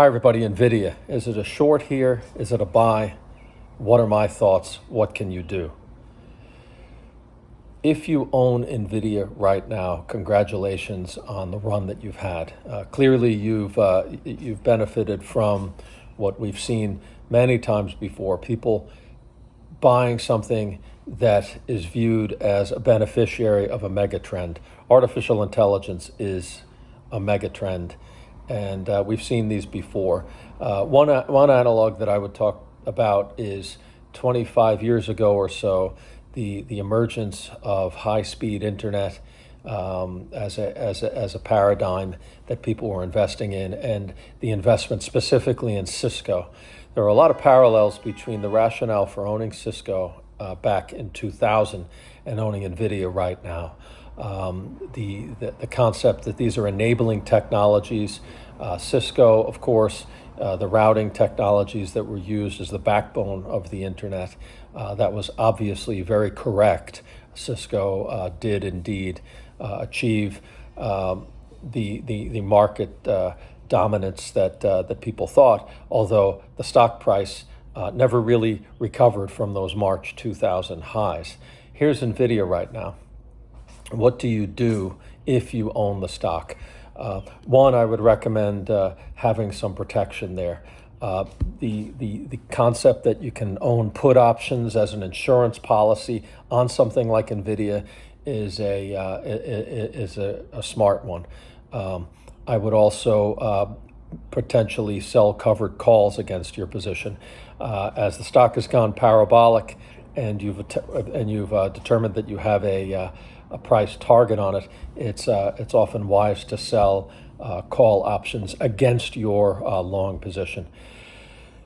Hi everybody, Nvidia. Is it a short here? Is it a buy? What are my thoughts? What can you do? If you own Nvidia right now, congratulations on the run that you've had. Clearly you've benefited from what we've seen many times before, people buying something that is viewed as a beneficiary of a megatrend. Artificial intelligence is a megatrend, and we've seen these before. One analog that I would talk about is 25 years ago or so, the emergence of high-speed internet as a paradigm that people were investing in, and the investment specifically in Cisco. There are a lot of parallels between the rationale for owning Cisco back in 2000 and owning Nvidia right now. The concept that these are enabling technologies. Cisco, of course, the routing technologies that were used as the backbone of the internet. That was obviously very correct. Cisco did indeed achieve the market dominance that people thought, although the stock price never really recovered from those March 2000 highs. Here's Nvidia right now. What do you do if you own the stock? One, I would recommend having some protection there. The concept that you can own put options as an insurance policy on something like Nvidia is a smart one. I would also potentially sell covered calls against your position. As the stock has gone parabolic and you've determined that you have a price target on it, it's often wise to sell call options against your long position.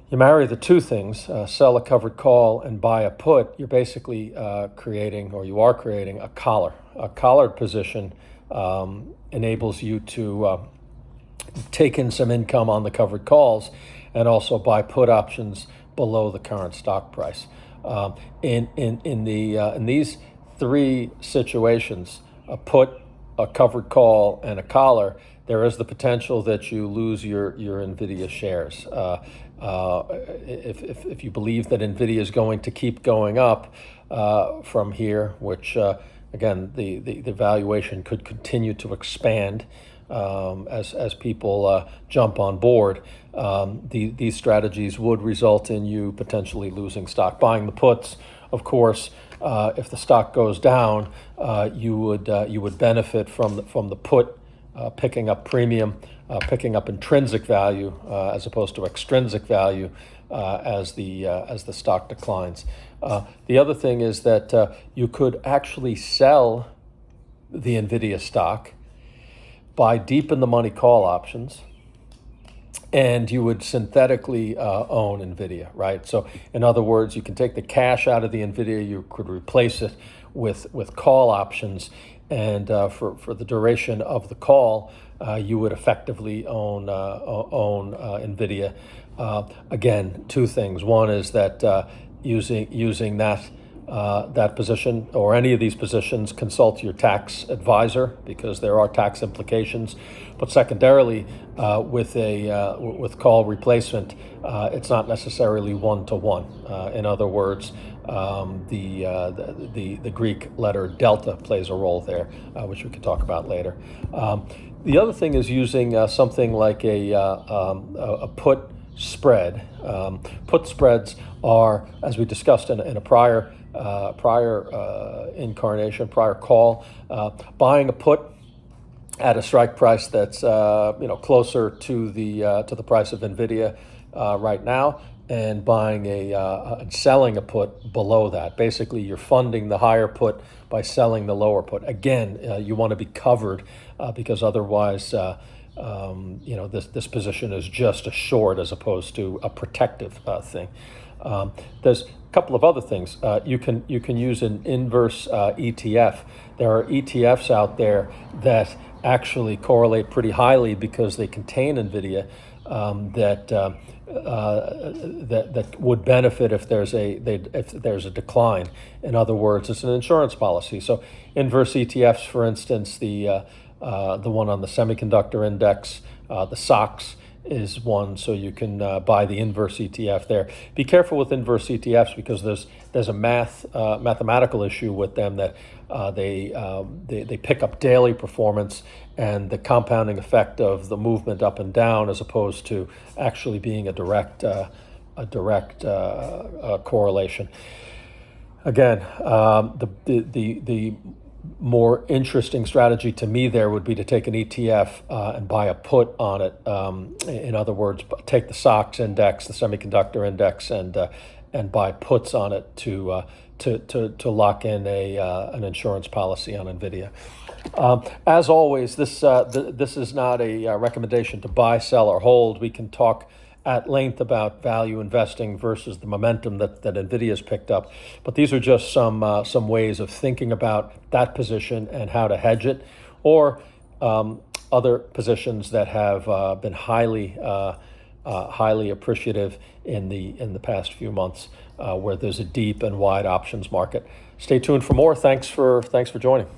You marry the two things, sell a covered call and buy a put, you're basically creating a collar. A collared position enables you to take in some income on the covered calls and also buy put options below the current stock price. In these three situations, a put, a covered call, and a collar, there is the potential that you lose your Nvidia shares. If you believe that Nvidia is going to keep going up from here, which again, the valuation could continue to expand as people jump on board, these strategies would result in you potentially losing stock. Buying the puts, of course, if the stock goes down, you would benefit from the put picking up premium, picking up intrinsic value as opposed to extrinsic value as the stock declines. The other thing is that you could actually sell the Nvidia stock, buy deep in the money call options, and you would synthetically own Nvidia, right? So in other words, you can take the cash out of the Nvidia, you could replace it with call options, and for the duration of the call, you would effectively own Nvidia. Again, two things. One is that using that position or any of these positions, consult your tax advisor because there are tax implications. But secondarily, with call replacement, it's not necessarily one-to-one. In other words, the Greek letter delta plays a role there, which we could talk about later. The other thing is using something like a put spread. Put spreads are, as we discussed in a prior incarnation, prior call, buying a put at a strike price that's closer to the price of Nvidia right now, and buying and selling a put below that. Basically, you're funding the higher put by selling the lower put. Again, you want to be covered because otherwise, this position is just a short as opposed to a protective thing. There's a couple of other things. You can use an inverse ETF. There are ETFs out there that actually correlate pretty highly because they contain Nvidia that would benefit if there's a decline. In other words, it's an insurance policy. So inverse ETFs, for instance, the one on the semiconductor index, the SOX, is one, so you can buy the inverse ETF there. Be careful with inverse ETFs because there's a mathematical issue with them that they pick up daily performance and the compounding effect of the movement up and down, as opposed to actually being a direct correlation. Again, the more interesting strategy to me there would be to take an ETF and buy a put on it. In other words, take the SOX index, the semiconductor index, and buy puts on it to lock in an insurance policy on Nvidia. As always, this is not a recommendation to buy, sell, or hold. We can talk at length about value investing versus the momentum that Nvidia's picked up. But these are just some ways of thinking about that position and how to hedge it, or other positions that have been highly appreciative in the past few months, where there's a deep and wide options market. Stay tuned for more. Thanks for joining.